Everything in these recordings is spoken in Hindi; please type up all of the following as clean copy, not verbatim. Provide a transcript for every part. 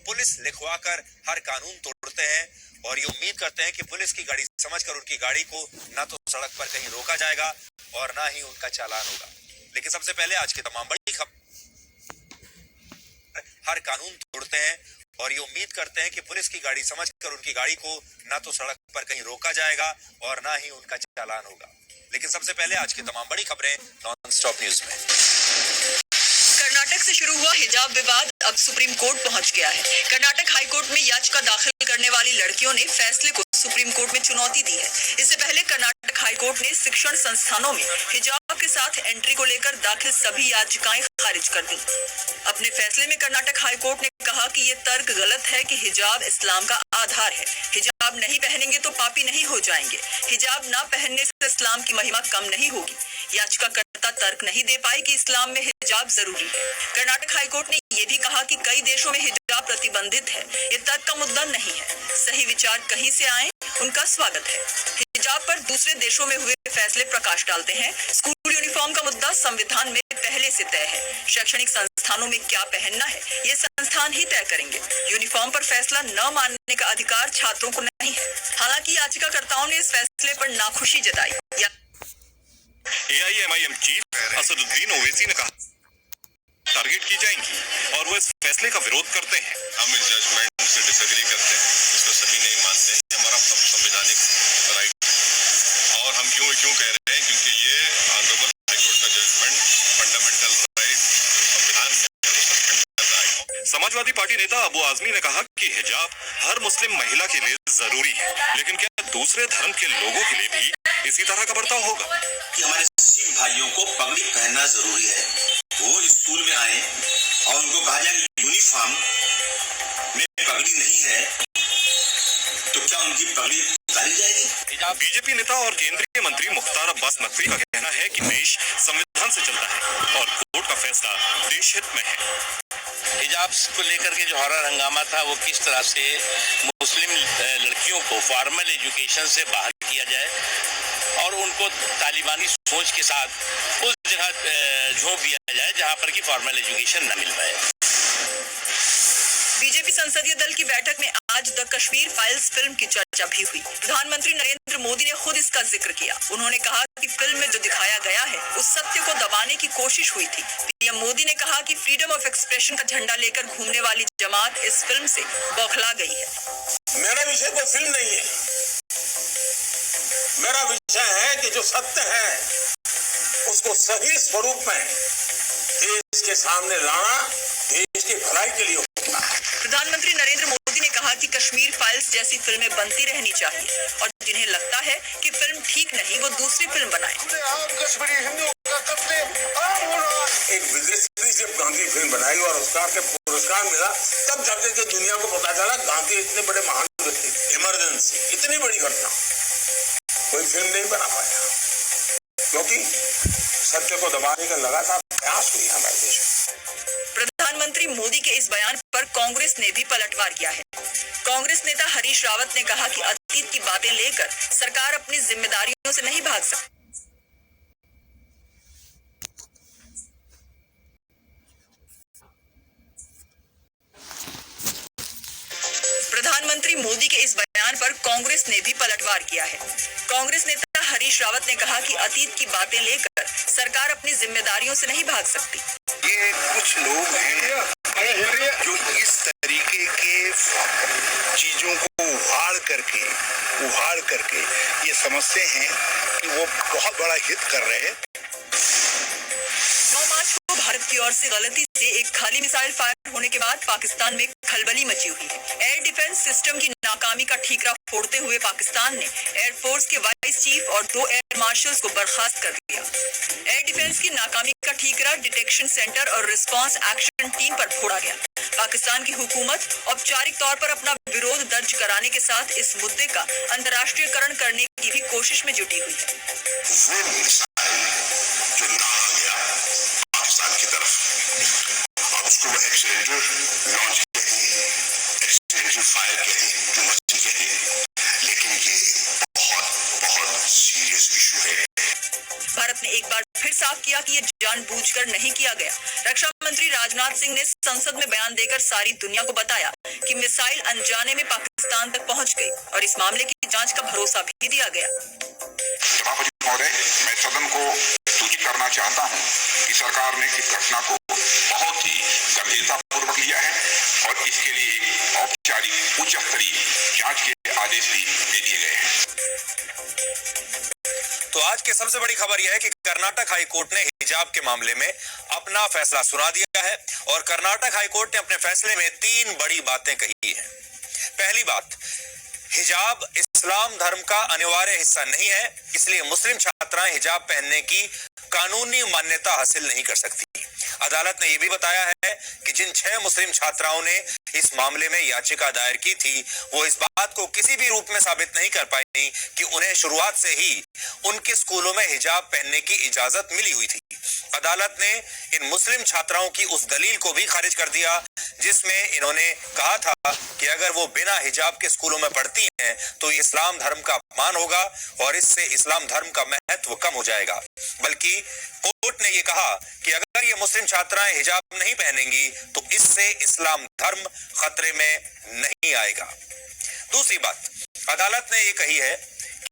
पुलिस लिखवाकर हर कानून तोड़ते हैं और ये उम्मीद करते हैं कि पुलिस की गाड़ी समझकर उनकी गाड़ी को ना तो सड़क पर कहीं रोका जाएगा और ना ही उनका चालान होगा। लेकिन सबसे पहले आज की तमाम बड़ी खबर, हर कानून तोड़ते हैं और ये उम्मीद करते हैं कि पुलिस की गाड़ी समझकर उनकी गाड़ी को ना तो सड़क पर कहीं रोका जाएगा और ना ही उनका चालान होगा। लेकिन सबसे पहले आज की तमाम बड़ी खबरें नॉन स्टॉप न्यूज में। कर्नाटक से शुरू हुआ हिजाब विवाद अब सुप्रीम कोर्ट पहुंच गया है। कर्नाटक हाई कोर्ट में याचिका दाखिल करने वाली लड़कियों ने फैसले को सुप्रीम कोर्ट में चुनौती दी है। इससे पहले कर्नाटक हाई कोर्ट ने शिक्षण संस्थानों में हिजाब के साथ एंट्री को लेकर दाखिल सभी याचिकाएं खारिज कर दी। अपने फैसले में कर्नाटक हाई कोर्ट ने कहा कि ये तर्क गलत है कि हिजाब इस्लाम का आधार है। हिजाब नहीं पहनेंगे तो पापी नहीं हो जाएंगे। हिजाब ना पहनने से इस्लाम की महिमा कम नहीं होगी। याचिकाकर्ता तर्क नहीं दे पाए कि इस्लाम में हिजाब जरूरी है। कर्नाटक हाईकोर्ट ने यह भी कहा कि कई देशों में हिजाब प्रतिबंधित है। ये तर्क का मुद्दा नहीं है। सही विचार कहीं से आए, उनका स्वागत है। हिजाब पर दूसरे देशों में हुए फैसले प्रकाश डालते हैं। स्कूल यूनिफॉर्म का मुद्दा संविधान में पहले से तय है। शैक्षणिक संस्थानों में क्या पहनना है ये संस्थान ही तय करेंगे। यूनिफॉर्म पर फैसला न मानने का अधिकार छात्रों को नहीं है। हालांकि याचिकाकर्ताओं ने इस फैसले पर नाखुशी जताई। AIMIM चीफ असदुद्दीन ओवैसी ने कहा टारगेट की जाएंगी और वो इस फैसले का विरोध करते हैं। हम इस जजमेंट से डिसएग्री करते हैं, इसको सही नहीं मानते हैं। हमारा संवैधानिक राइट और हम क्यों कह रहे हैं, क्योंकि ये ऑनरेबल हाईकोर्ट का जजमेंट फंडामेंटल राइट संविधान में सस्पेंड करता है। समाजवादी पार्टी नेता अबू आजमी ने कहा कि हिजाब हर मुस्लिम महिला के लिए जरूरी है, लेकिन क्या दूसरे धर्म के लोगों के लिए भी इसी तरह का बर्ताव होगा? कि हमारे सिख भाइयों को पगड़ी पहनना जरूरी है। वो स्कूल में आए और उनको कहा जाए कि यूनिफॉर्म में पगड़ी नहीं है तो क्या उनकी पगड़ी उतारी जाएगी? बीजेपी नेता और केंद्रीय मंत्री मुख्तार अब्बास नकवी का कहना है कि देश संविधान से चलता है और कोर्ट का फैसला देश हित में है। हिजाब को लेकर के जो हमारा हंगामा था वो किस तरह से मुस्लिम लड़कियों को फॉर्मल एजुकेशन से बाहर किया जाए और उनको तालिबानी सोच के साथ उस जगह झोंक दिया जाए जहां पर कि फॉर्मल एजुकेशन न मिल पाए। बीजेपी संसदीय दल की बैठक में आज द कश्मीर फाइल्स फिल्म की चर्चा भी हुई। प्रधानमंत्री नरेंद्र मोदी ने खुद इसका जिक्र किया। उन्होंने कहा कि फिल्म में जो दिखाया गया है उस सत्य को दबाने की कोशिश हुई थी। पीएम मोदी ने कहा कि फ्रीडम ऑफ एक्सप्रेशन का झंडा लेकर घूमने वाली जमात इस फिल्म से बौखला गई है। मेरा विषय कोई फिल्म नहीं है। मेरा विषय है कि जो सत्य है उसको सही स्वरूप में देश के सामने लाना देश की भलाई के लिए होता है। प्रधानमंत्री नरेंद्र मोदी ने कहा कि कश्मीर फाइल्स जैसी फिल्में बनती रहनी चाहिए और जिन्हें लगता है कि फिल्म ठीक नहीं वो दूसरी फिल्म बनाए। एक विदेशी जब गांधी फिल्म बनाई और उसका पुरस्कार मिला तब जाके के दुनिया को पता चला गांधी इतने बड़े महान व्यक्ति। इमरजेंसी इतनी बड़ी घटना कोई फिल्म नहीं बना पाया क्योंकि सत्य को दबाने का लगातार प्रयास हुई हमारे देश में। प्रधानमंत्री मोदी के इस बयान पर कांग्रेस ने भी पलटवार किया है। कांग्रेस नेता हरीश रावत ने कहा कि अतीत की बातें लेकर सरकार अपनी जिम्मेदारियों से नहीं भाग सकती। प्रधानमंत्री मोदी के इस बयान पर कांग्रेस ने भी पलटवार किया है। कांग्रेस नेता हरीश रावत ने कहा कि अतीत की बातें लेकर सरकार अपनी जिम्मेदारियों से नहीं भाग सकती। ये कुछ लोग हैं जो इस तरीके के चीजों को उभाड़ करके ये समझते हैं कि वो बहुत बड़ा हित कर रहे हैं। 9 मार्च को भारत की ओर से गलती से एक खाली मिसाइल फायर होने के बाद पाकिस्तान में खलबली मची हुई है। एयर डिफेंस सिस्टम की नाकामी का ठीकरा फोड़ते हुए पाकिस्तान ने एयरफोर्स के वाइस चीफ और 2 एयर मार्शल्स को बर्खास्त कर दिया। एयर डिफेंस की नाकामी का ठीकरा डिटेक्शन सेंटर और रिस्पांस एक्शन टीम पर फोड़ा गया। पाकिस्तान की हुकूमत औपचारिक तौर पर अपना विरोध दर्ज कराने के साथ इस मुद्दे का अंतर्राष्ट्रीयकरण करने की भी कोशिश में जुटी हुई है। पाकिस्तान की तरफ और उसको वो एक्सीडेंटल लॉन्च एक्सीडेंटल फायर कहते, लेकिन ये बहुत सीरियस इशू है। भारत ने एक बार फिर साफ किया कि ये जानबूझकर नहीं किया गया। रक्षा मंत्री राजनाथ सिंह ने संसद में बयान देकर सारी दुनिया को बताया कि मिसाइल अनजाने में पाकिस्तान तक पहुंच गई और इस मामले की जांच का भरोसा भी दिया गया। सभापति महोदय, मैं सदन को सूचित करना चाहता हूं कि सरकार ने इस घटना को बहुत ही गंभीरतापूर्वक लिया है और इसके लिए एक औपचारिक उच्च स्तरीय जांच के आदेश भी दे दिए गए हैं। तो आज की सबसे बड़ी खबर यह है कि कर्नाटक हाई कोर्ट ने हिजाब के मामले में अपना फैसला सुना दिया है और कर्नाटक हाई कोर्ट ने अपने फैसले में 3 बड़ी बातें कही हैं। पहली बात, हिजाब इस्लाम धर्म का अनिवार्य हिस्सा नहीं है, इसलिए मुस्लिम छात्राएं हिजाब पहनने की कानूनी मान्यता हासिल नहीं कर सकती। अदालत ने यह भी बताया है कि जिन 6 मुस्लिम छात्राओं ने इस मामले में याचिका दायर की थी, वो इस बात को किसी भी रूप में साबित नहीं कर पाई कि उन्हें शुरुआत से ही उनके स्कूलों में हिजाब पहनने की इजाजत मिली हुई थी। अदालत ने इन मुस्लिम छात्राओं की उस दलील को भी खारिज कर दिया जिसमें इन्होंने कहा था कि अगर वो बिना हिजाब के स्कूलों में पढ़ती हैं तो इस्लाम धर्म का अपमान होगा और इससे इस्लाम धर्म का महत्व कम हो जाएगा। बल्कि कोर्ट ने ये कहा कि अगर ये मुस्लिम छात्राएं हिजाब नहीं पहनेंगी तो इससे इस्लाम धर्म खतरे में नहीं आएगा। दूसरी बात, अदालत ने ये कही है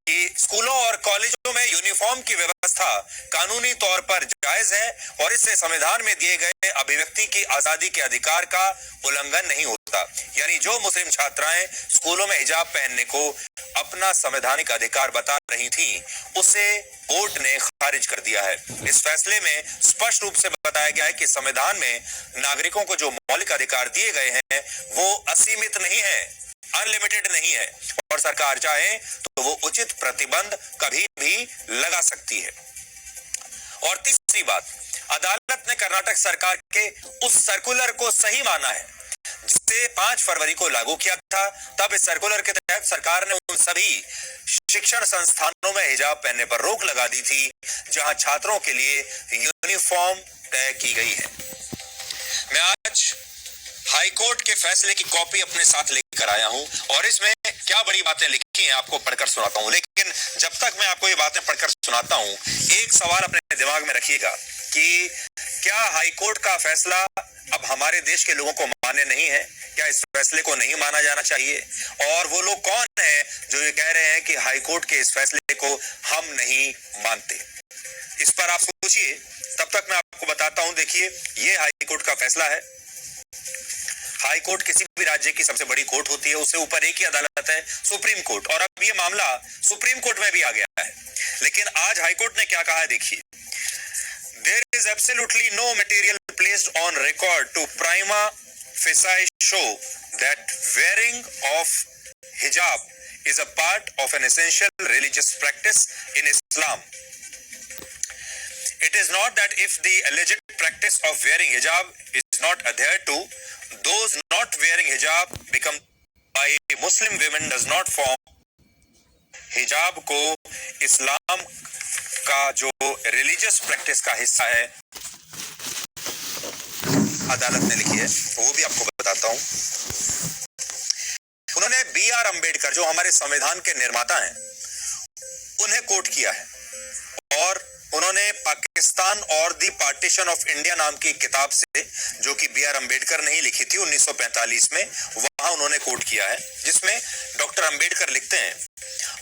कि स्कूलों और कॉलेजों में यूनिफॉर्म की व्यवस्था कानूनी तौर पर जायज है और इससे संविधान में दिए गए अभिव्यक्ति की आजादी के अधिकार का उल्लंघन नहीं होता। यानी जो मुस्लिम छात्राएं स्कूलों में हिजाब पहनने को अपना संवैधानिक अधिकार बता रही थीं, उसे कोर्ट ने खारिज कर दिया है। इस फैसले में स्पष्ट रूप से बताया गया है कि संविधान में नागरिकों को जो मौलिक अधिकार दिए गए हैं वो असीमित नहीं है, अनलिमिटेड नहीं है और सरकार चाहे तो वो उचित प्रतिबंध कभी भी लगा सकती है। और तीसरी बात, अदालत ने कर्नाटक सरकार के उस सर्कुलर को सही माना है जिसे 5 फरवरी को लागू किया था। तब इस सर्कुलर के तहत सरकार ने उन सभी शिक्षण संस्थानों में हिजाब पहनने पर रोक लगा दी थी जहां छात्रों के लिए यूनिफॉर्म तय की गई है। मैं आज हाई कोर्ट के फैसले की कॉपी अपने साथ लेकर आया हूं और इसमें क्या बड़ी बातें लिखी हैं आपको पढ़कर सुनाता हूं। लेकिन जब तक मैं आपको ये बातें पढ़कर सुनाता हूं, एक सवाल अपने दिमाग में रखिएगा कि क्या हाई कोर्ट का फैसला अब हमारे देश के लोगों को मान्य नहीं है? क्या इस फैसले को नहीं माना जाना चाहिए? और वो लोग कौन हैं जो ये कह रहे हैं कि हाई कोर्ट के इस फैसले को हम नहीं मानते? इस पर आप सोचिए, तब तक मैं आपको बताता हूं। देखिए, ये हाई कोर्ट का फैसला है। हाई कोर्ट किसी भी राज्य की सबसे बड़ी कोर्ट होती है, उससे ऊपर एक ही अदालत है, सुप्रीम कोर्ट। और अब ये मामला सुप्रीम कोर्ट में भी आ गया है। लेकिन आज हाई कोर्ट ने क्या कहा है, देखिए, there is absolutely no material placed on record to prima facie show that wearing of hijab is a part of an essential religious practice in Islam. It is not that if the alleged practice of wearing hijab is not adhered to, those not wearing hijab become by Muslim women does not form hijab को इस्लाम का जो रिलीजियस प्रैक्टिस का हिस्सा है, अदालत ने लिखी है, वो भी आपको बताता हूं। उन्होंने B.R. अम्बेडकर जो हमारे संविधान के निर्माता हैं, उन्हें कोट किया है और उन्होंने पाकिस्तान और दी पार्टीशन ऑफ इंडिया नाम की किताब से, जो कि B.R. अम्बेडकर ने ही लिखी थी 1945 में, वहां उन्होंने कोट किया है, जिसमें डॉक्टर अम्बेडकर लिखते हैं,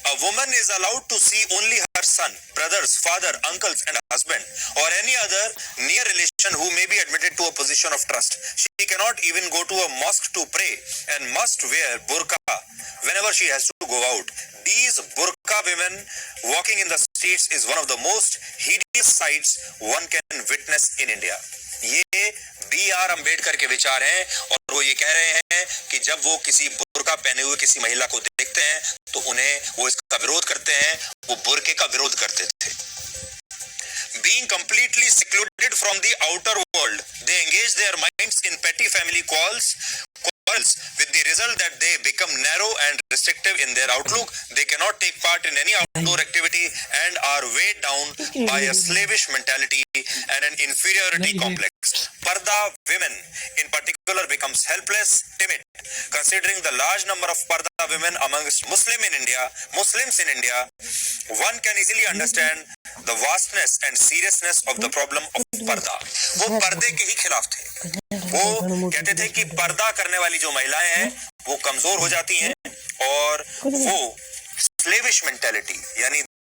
A woman is allowed to see only her son, brothers, father, uncles and husband or any other near relation who may be admitted to a position of trust. She cannot even go to a mosque to pray and must wear burqa whenever she has to go out. These burqa women walking in the streets is one of the most hideous sights one can witness in India. ये B.R. अम्बेडकर के विचार हैं और वो ये कह रहे हैं कि जब वो किसी बुर्का पहने हुए किसी महिला को देखते हैं तो उन्हें वो इसका विरोध करते हैं, वो बुर्के का विरोध करते थे। Being completely secluded from the outer world, they engage their minds in petty family quarrels with the result that they become narrow and restrictive in their outlook. They cannot take part in any outdoor activity and are weighed down by a slavish mentality and an inferiority complex. Parda women in particular becomes helpless, timid. Considering the large number of Parda women amongst Muslims in India, one can easily understand the vastness and seriousness of the problem of Parda. वो पर्दे के ही खिलाफ थे। वो कहते थे कि पर्दा करने वाली जो महिलाएं हैं वो कमजोर हो जाती हैं और वो स्लेविश मेंटेलिटी यानी